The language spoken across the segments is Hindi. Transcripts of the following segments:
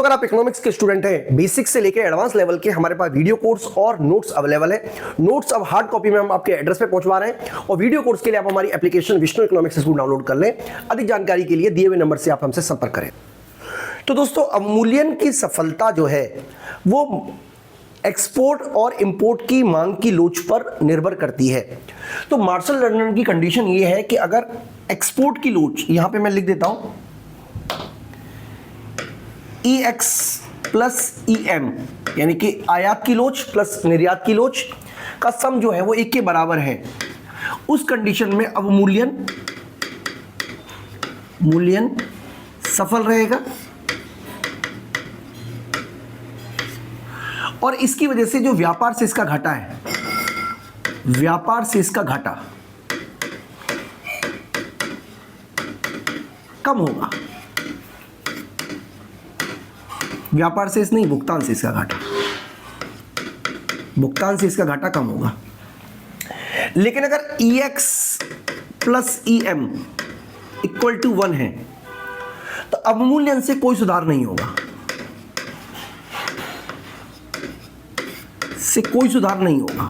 दोस्तों अगर आप इकोनॉमिक्स के स्टूडेंट हैं, बेसिक से लेकर एडवांस लेवल के हमारे पास वीडियो कोर्स और नोट्स अवेलेबल है। नोट्स अब हार्ड कॉपी में हम आपके एड्रेस पे पहुंचवा रहे हैं और वीडियो कोर्स के लिए आप हमारी application Vishnu economics school download कर लें। अधिक जानकारी के लिए दिए हुए नंबर से आप हमसे संपर्क करें। तो दोस्तों अवमूल्यन की सफलता जो है वो एक्सपोर्ट और इंपोर्ट की मांग की लोच पर निर्भर करती है। तो मार्शल लर्नर की कंडीशन ये है कि अगर एक्सपोर्ट की लोच, यहां पे मैं लिख देता हूं EX प्लस EM, यानी कि आयात की लोच प्लस निर्यात की लोच का सम जो है वो एक के बराबर है, उस कंडीशन में अवमूल्यन सफल रहेगा। और इसकी वजह से जो व्यापार से इसका घाटा है, व्यापार से इसका घाटा कम होगा। व्यापार से नहीं, भुगतान से इसका घाटा, भुगतान से इसका घाटा कम होगा। लेकिन अगर EX plus EM equal to 1 है तो अवमूल्यन से कोई सुधार नहीं होगा, से कोई सुधार नहीं होगा।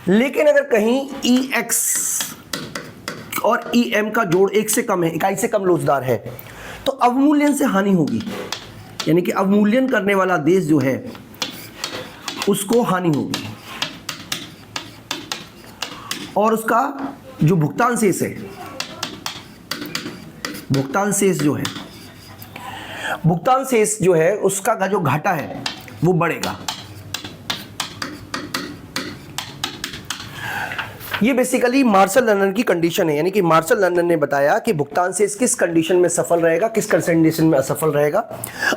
लेकिन अगर कहीं EX और EM का जोड़ 1 से कम है, इकाई से कम लोचदार है, तो अवमूल्यन से हानि होगी। यानी कि अवमूल्यन करने वाला देश जो है उसको हानि होगी और उसका जो भुगतान शेष है, भुगतान शेष जो है उसका जो घाटा है वो बढ़ेगा। ये बेसिकली मार्शल लर्नर की कंडीशन है। यानी कि मार्शल लर्नर ने बताया कि भुगतान शेष किस कंडीशन में सफल रहेगा, किस कंडीशन में असफल रहेगा।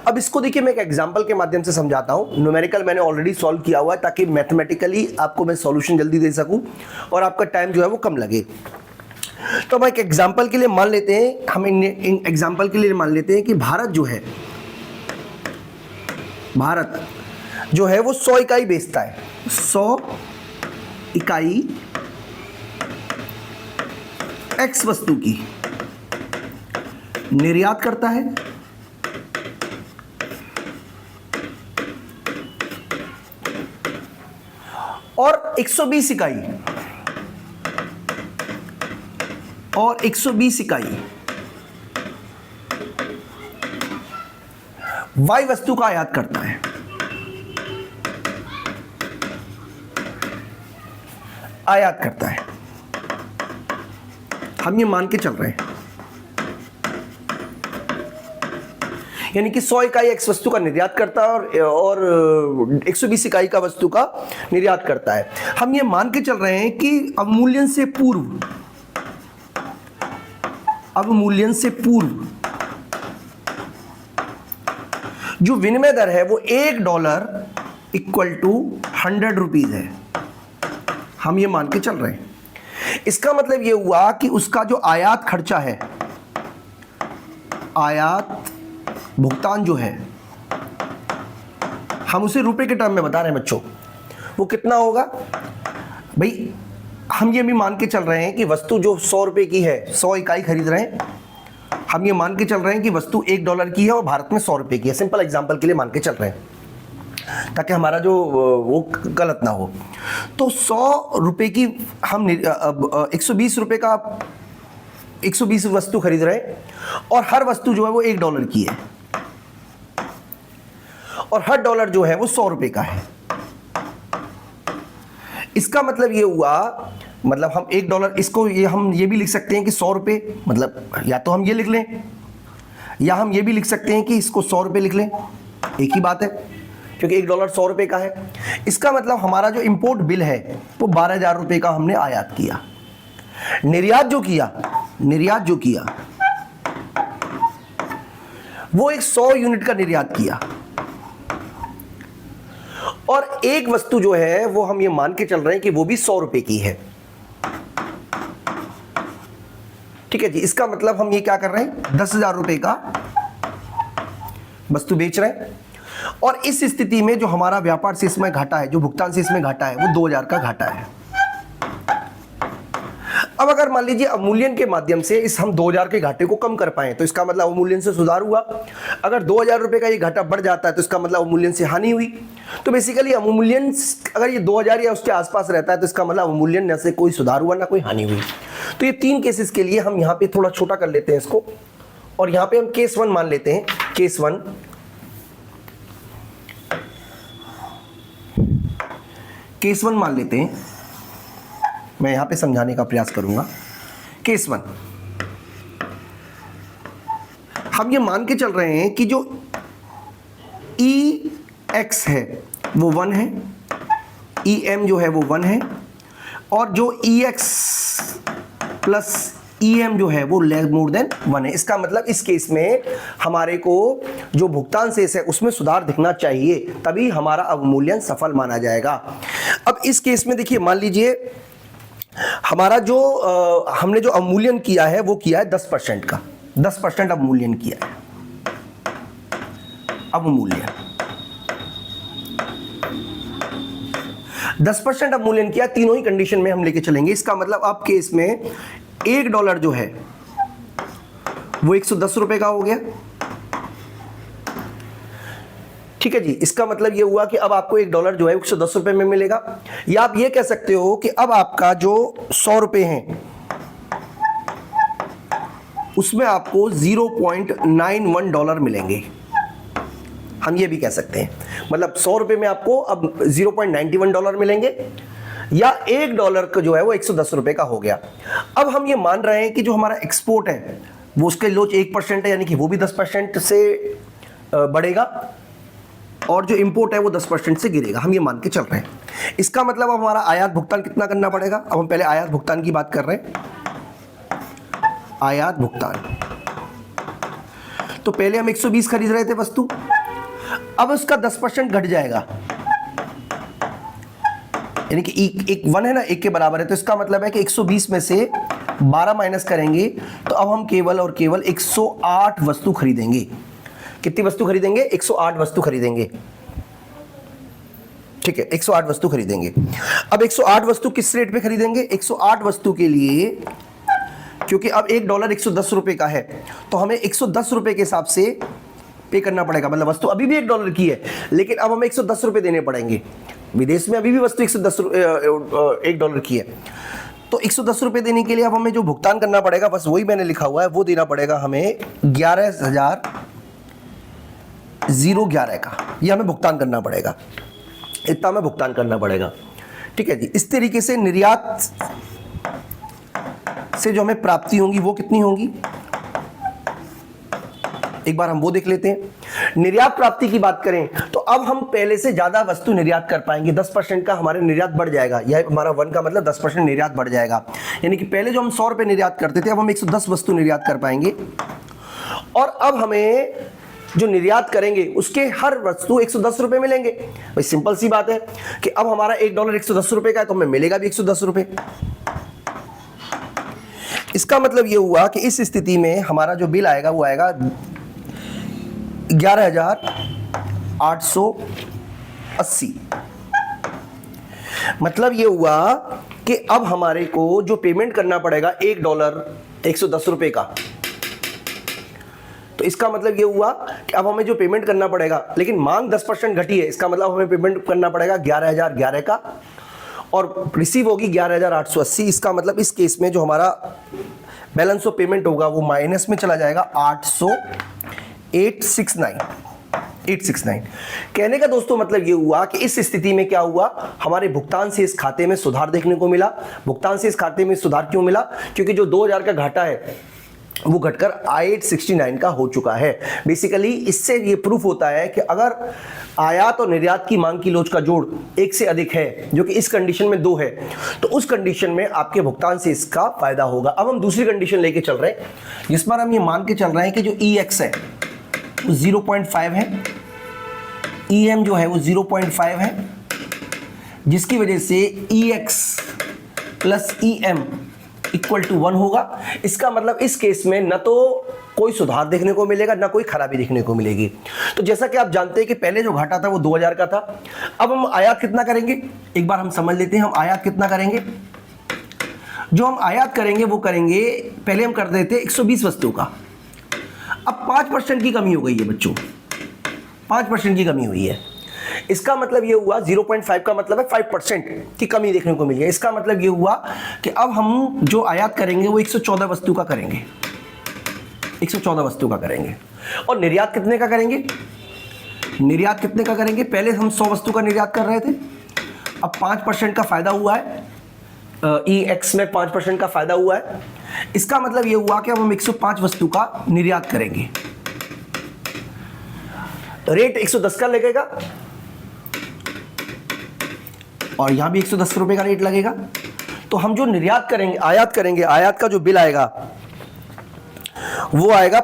अब इसको देखिए मैं एक एग्जांपल के माध्यम से समझाता हूं। न्यूमेरिकल मैंने ऑलरेडी सॉल्व किया हुआ है ताकि मैथमेटिकली आपको मैं सॉल्यूशन जल्दी दे सकूं और आपका टाइम जो है वो कम लगे। तो हम एक एग्जाम्पल के लिए मान लेते हैं, हम इन एग्जाम्पल के लिए मान लेते हैं कि भारत जो है वो 100 इकाई बेचता है, 100 इकाई X वस्तु की निर्यात करता है और 120 इकाई Y वस्तु का आयात करता है। हम ये मान के चल रहे हैं, यानी कि 100 इकाई X वस्तु का निर्यात करता है और 120 इकाई का वस्तु का निर्यात करता है। हम ये मान के चल रहे हैं कि अवमूल्यन से पूर्व जो विनिमय दर है वो $1 इक्वल टू 100 रुपीज है। हम ये मान के चल रहे हैं। इसका मतलब ये हुआ कि उसका जो आयात खर्चा है, आयात भुगतान जो है, हम उसे रुपए के टर्म में बता रहे हैं बच्चों, वो कितना होगा भाई। हम ये भी मान के चल रहे हैं कि वस्तु जो 100 रुपए की है, 100 इकाई खरीद रहे हैं, हम ये मान के चल रहे हैं कि वस्तु $1 की है और भारत में 100 रुपए की है। सिंपल एग्जांपल के लिए मान के चल रहे हैं ताकि हमारा जो वो गलत ना हो। तो 100 रुपए की हम 120 रुपए का 120 वस्तु खरीद रहे हैं और हर वस्तु जो है वो $1 की है और हर डॉलर जो है वो 100 रुपए का है। इसका मतलब ये हुआ, मतलब हम $1 इसको हम ये भी लिख सकते हैं कि 100 रुपए, मतलब या तो हम ये लिख लें या हम ये भी लिख सकते हैं कि इसको 100 रुपए लिख लें, एक ही बात है क्योंकि $1 100 रुपए का है। इसका मतलब हमारा जो इंपोर्ट बिल है वो 12,000 रुपए का हमने आयात किया। निर्यात जो किया वो एक 100 यूनिट का निर्यात किया और एक वस्तु जो है वो हम ये मान के चल रहे हैं कि वो भी 100 रुपए की है। ठीक है जी। इसका मतलब हम ये क्या कर रहे हैं, 10,000 रुपए का वस्तु बेच रहे हैं और इस स्थिति में जो हमारा व्यापार से इसमें घाटा है, जो भुगतान से इसमें घाटा है, वो 2,000 का घाटा है। अब अगर मान लीजिए अवमूल्यन के माध्यम से इस हम 2000 के घाटे को कम कर पाए तो इसका मतलब अवमूल्यन से सुधार हुआ। अगर 2000 रुपए का ये घाटा बढ़ जाता है तो इसका मतलब अवमूल्यन से हानि हुई। तो बेसिकली अवमूल्यन अगर ये 2000 या उसके आसपास रहता है तो इसका मतलब अवमूल्यन न से कोई सुधार हुआ ना कोई हानि हुई। तो ये 3 केसेस के लिए हम यहाँ पे थोड़ा छोटा कर लेते हैं इसको, और यहाँ पे हम केस 1 मान लेते हैं। केस 1, केस 1 मान लेते हैं। मैं यहां पे समझाने का प्रयास करूंगा। केस 1, हम ये मान के चल रहे हैं कि जो EX है वो 1 है, EM जो है वो 1 है, और जो EX प्लस EM जो है वो लेस मोर देन 1 है। इसका मतलब इस केस में हमारे को जो भुगतान शेष है उसमें सुधार दिखना चाहिए, तभी हमारा अवमूल्यन सफल माना जाएगा। अब इस केस में देखिए, मान लीजिए हमारा जो हमने जो अवमूल्यन किया है वो किया है 10% का, 10% अवमूल्यन किया है। अवमूल्यन 10% अवमूल्यन किया, तीनों ही कंडीशन में हम लेके चलेंगे। इसका मतलब अब केस में $1 जो है वो 110 रुपए का हो गया। ठीक है जी, इसका मतलब ये हुआ कि अब आपको $1 जो है 110 रुपए में मिलेगा। या आप ये कह सकते हो कि अब आपका जो 100 रुपए हैं उसमें आपको $0.91 मिलेंगे। हम ये भी कह सकते हैं, मतलब 100 रुपए में आपको अब $0.91 मिलेंगे, या $1 का जो है वो 110 रुपए का हो गया। अब हम ये मान रहे हैं कि जो हमारा एक्सपोर्ट है वो उसके लोच 1% है, यानी कि वो भी 10% से बढ़ेगा, और जो इंपोर्ट है वो 10% से गिरेगा। हम ये मान के चल रहे हैं। इसका मतलब अब हमारा आयात भुगतान कितना करना पड़ेगा। अब हम पहले आयात भुगतान की बात कर रहे हैं। आयात भुगतान, तो पहले हम 120 खरीद रहे थे वस्तु, अब उसका 10% घट जाएगा, यानी कि एक 1 है ना, 1 के बराबर है। तो इसका मतलब है कि 120 में से 12 माइनस करेंगे तो अब हम केवल और केवल 108 वस्तु खरीदेंगे। कितनी वस्तु खरीदेंगे? 108 वस्तु खरीदेंगे। ठीक है, 108 वस्तु खरीदेंगे। अब 108 वस्तु किस रेट पे खरीदेंगे? 108 वस्तु के लिए, क्योंकि अब $1 110 रुपए का है, तो हमें 110 रुपए के हिसाब से पे करना पड़ेगा। मतलब वस्तु अभी भी $1 की है, लेकिन अब हमें 110 रुपए देने पड़ेंगे। विदेश में अभी भी वस्तु $1 की है, तो 110 रुपए देने के लिए अब हमें जो भुगतान करना पड़ेगा, बस वही मैंने लिखा हुआ है, वो देना पड़ेगा हमें 11,011 का। ये हमें भुगतान करना पड़ेगा, इतना हमें भुगतान करना पड़ेगा। ठीक है जी। इस तरीके से निर्यात से जो हमें प्राप्ति होंगी वो कितनी होंगी, एक बार हम वो देख लेते हैं। निर्यात प्राप्ति की बात करें तो अब हम पहले से ज्यादा वस्तु निर्यात कर पाएंगे, 10% का हमारे निर्यात बढ़ जाएगा। यह हमारा 1 का मतलब 10% निर्यात बढ़ जाएगा, यानी कि पहले जो हम 100 रुपए निर्यात करते थे अब हम 110 वस्तु निर्यात कर पाएंगे। और अब हमें जो निर्यात करेंगे उसके हर वस्तु 110 रुपए मिलेंगे। भाई सिंपल सी बात है कि अब हमारा $1 110 रुपए का है, तो हमें मिलेगा भी 110 रुपए। इसका मतलब ये हुआ कि इस स्थिति में हमारा जो बिल आएगा वो आएगा 11,880। मतलब ये हुआ कि अब हमारे को जो पेमेंट करना पड़ेगा $1 110 रुपए का, तो इसका मतलब ये हुआ कि अब हमें जो पेमेंट करना पड़ेगा, लेकिन मांग 10% घटी है, इसका मतलब हमें पेमेंट करना पड़ेगा 11,011 का, और रिसीव होगी 11,880। इसका मतलब इस केस में जो हमारा बैलेंस ऑफ पेमेंट होगा वो माइनस में चला जाएगा 869। कहने का दोस्तों मतलब ये हुआ कि इस स्थिति में क्या हुआ, हमारे भुगतान से इस खाते में सुधार देखने को मिला। भुगतान से इस खाते में सुधार क्यों मिला? क्योंकि जो 2000 का घाटा है वो घटकर 869 का हो चुका है। बेसिकली इससे ये प्रूफ होता है कि अगर आयात और निर्यात की मांग की लोच का जोड़ 1 से अधिक है, जो कि इस कंडीशन में 2 है, तो उस कंडीशन में आपके भुगतान से इसका फायदा होगा। अब हम दूसरी कंडीशन लेके चल रहे हैं, जिस पर हम ये मान के चल रहे हैं कि जो EX है वो 0.5 है, EM जो है वो 0.5 है, जिसकी वजह से EX plus EM equal to 1 होगा। इसका मतलब इस केस में न तो कोई सुधार देखने को मिलेगा न कोई खराबी देखने को मिलेगी। तो जैसा कि आप जानते हैं कि पहले जो घाटा था वो 2000 का था। अब हम आयात कितना करेंगे, एक बार हम समझ लेते हैं। हम आयात कितना करेंगे, जो हम आयात करेंगे वो करेंगे, पहले हम कर देते 120 वस्तु का, अब 5% की कमी हो गई है बच्चों, 5% की कमी हुई है। इसका मतलब ये हुआ 0.5 का मतलब है 5% की कमी देखने को मिली है। इसका मतलब ये हुआ कि अब हम जो आयात करेंगे वो 114 वस्तु का करेंगे, 114 वस्तु का करेंगे। और निर्यात कितने का करेंगे? निर्यात कितने का करेंगे? पहले हम 100 वस्तु का निर्यात कर रहे थे, अब 5% का फायदा हुआ है, EX में 5% का फायदा हुआ है। इसका मतलब ये हुआ कि अब हम 105 वस्तु का निर्यात करेंगे। रेट 110 का लगेगा और यहां भी 110 रुपए का रेट लगेगा। तो हम जो निर्यात करेंगे, आयात करेंगे, आयात का जो बिल आएगा वो आएगा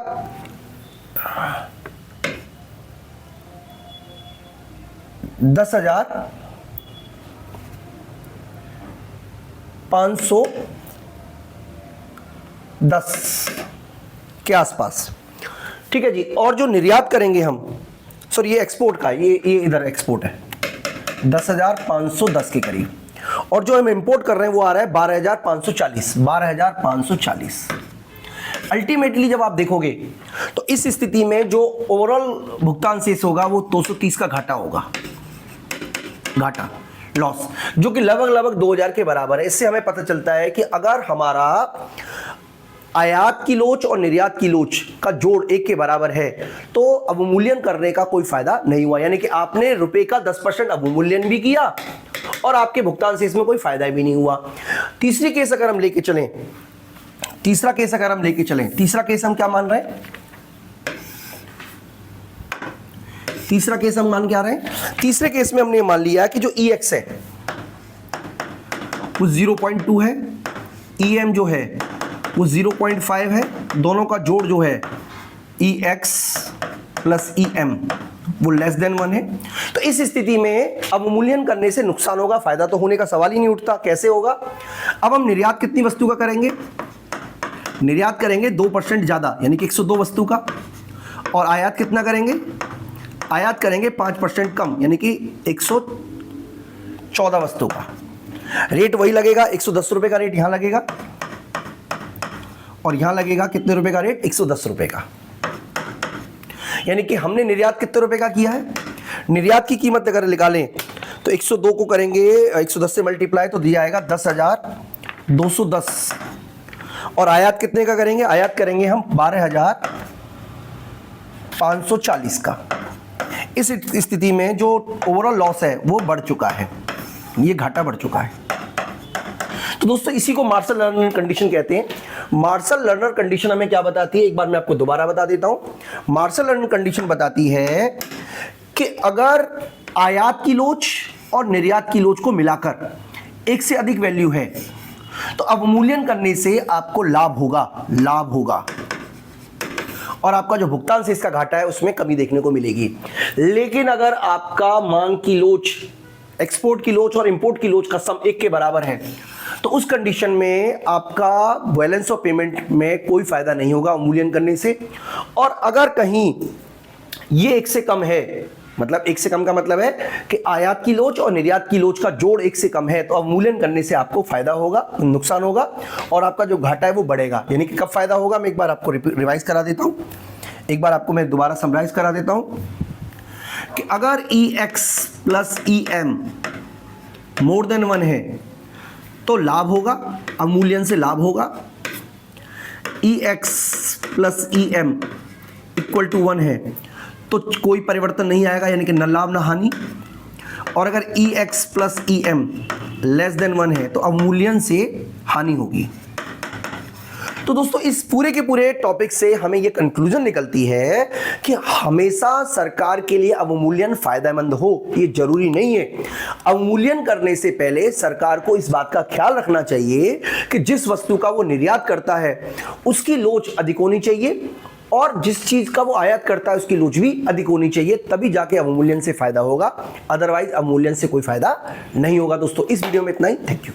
10,510 के आसपास, ठीक है जी। और जो निर्यात करेंगे हम, सॉरी ये एक्सपोर्ट का, ये इधर एक्सपोर्ट है 10,510 के करीब, और जो हम इंपोर्ट कर रहे हैं वो आ रहा है 12,540, 12,540। अल्टीमेटली जब आप देखोगे तो इस स्थिति में जो ओवरऑल भुगतान शेष होगा वो 230 का घाटा होगा, घाटा, लॉस, जो कि लगभग 2000 के बराबर है। इससे हमें पता चलता है कि अगर हमारा आयात की लोच और निर्यात की लोच का जोड़ 1 के बराबर है तो अवमूल्यन करने का कोई फायदा नहीं हुआ, यानी कि आपने रुपए का 10% अवमूल्यन भी किया और आपके भुगतान से इसमें कोई फायदा भी नहीं हुआ। तीसरी केस अगर हम लेके चलें, तीसरा केस अगर हम लेके चलें, तीसरा केस हम क्या मान रहे हैं? तीसरा केस हम मान क्या रहे हैं? तीसरे केस में हमने मान लिया कि जो EX है वो 0.2 है, EM जो है वो 0.5 है, दोनों का जोड़ जो है EX प्लस EM वो लेस देन 1 है। तो इस स्थिति में अवमूल्यन करने से नुकसान होगा, फायदा तो होने का सवाल ही नहीं उठता। कैसे होगा? अब हम निर्यात कितनी वस्तु का करेंगे? निर्यात करेंगे 2% ज्यादा, यानी कि 102 वस्तु का, और आयात कितना करेंगे? आयात करेंगे 5% कम, यानी कि 114 वस्तु का। रेट वही लगेगा, 110 रुपए का रेट यहां लगेगा और यहां लगेगा कितने रुपए का रेट? 110 रुपए का। यानी कि हमने निर्यात कितने रुपए का किया है? निर्यात की कीमत अगर निकालें तो 102 को करेंगे 110 से मल्टीप्लाई तो दिया आएगा 10,210, और आयात कितने का करेंगे? आयात करेंगे हम 12,540 का। इस स्थिति में जो ओवरऑल लॉस है वो बढ़ चुका है, ये घाटा बढ़ चुका है। तो दोस्तों इसी को मार्शल लर्नर कंडीशन कहते हैं। मार्शल लर्नर कंडीशन हमें क्या बताती है? एक बार मैं आपको दोबारा बता देता हूं। मार्शल लर्नर कंडीशन बताती है कि अगर आयात की लोच और निर्यात की लोच को मिलाकर एक से अधिक वैल्यू है तो अवमूल्यन करने से आपको लाभ होगा, लाभ होगा, और आपका जो भुगतान से इसका घाटा है उसमें कमी देखने को मिलेगी। लेकिन अगर आपका मांग की लोच, एक्सपोर्ट की लोच और इंपोर्ट की लोच का सम 1 के बराबर है तो उस कंडीशन में आपका बैलेंस ऑफ पेमेंट में कोई फायदा नहीं होगा अवमूल्यन करने से। और अगर कहीं ये 1 से कम है, मतलब 1 से कम का मतलब है कि आयात की लोच और निर्यात की लोच का जोड़ 1 से कम है, तो अवमूल्यन करने से आपको फायदा होगा, नुकसान होगा, और आपका जो घाटा है वो बढ़ेगा। यानी कि कब फायदा होगा? मैं एक बार आपको रिवाइज करा देता हूं, एक बार आपको मैं दोबारा समराइज करा देता हूं कि अगर EX plus EM more than 1 है तो लाभ होगा, अवमूल्यन से लाभ होगा। EX plus EM equal to 1 है तो कोई परिवर्तन नहीं आएगा, यानी कि न लाभ न हानि। और अगर EX plus EM less than 1 है तो अवमूल्यन से हानि होगी। तो दोस्तों इस पूरे के पूरे टॉपिक से हमें यह कंक्लूजन निकलती है कि हमेशा सरकार के लिए अवमूल्यन फायदेमंद हो ये जरूरी नहीं है। अवमूल्यन करने से पहले सरकार को इस बात का ख्याल रखना चाहिए कि जिस वस्तु का वो निर्यात करता है उसकी लोच अधिक होनी चाहिए, और जिस चीज का वो आयात करता है उसकी लोच भी अधिक होनी चाहिए, तभी जाके अवमूल्यन से फायदा होगा, अदरवाइज अवमूल्यन से कोई फायदा नहीं होगा। दोस्तों इस वीडियो में इतना ही, थैंक यू।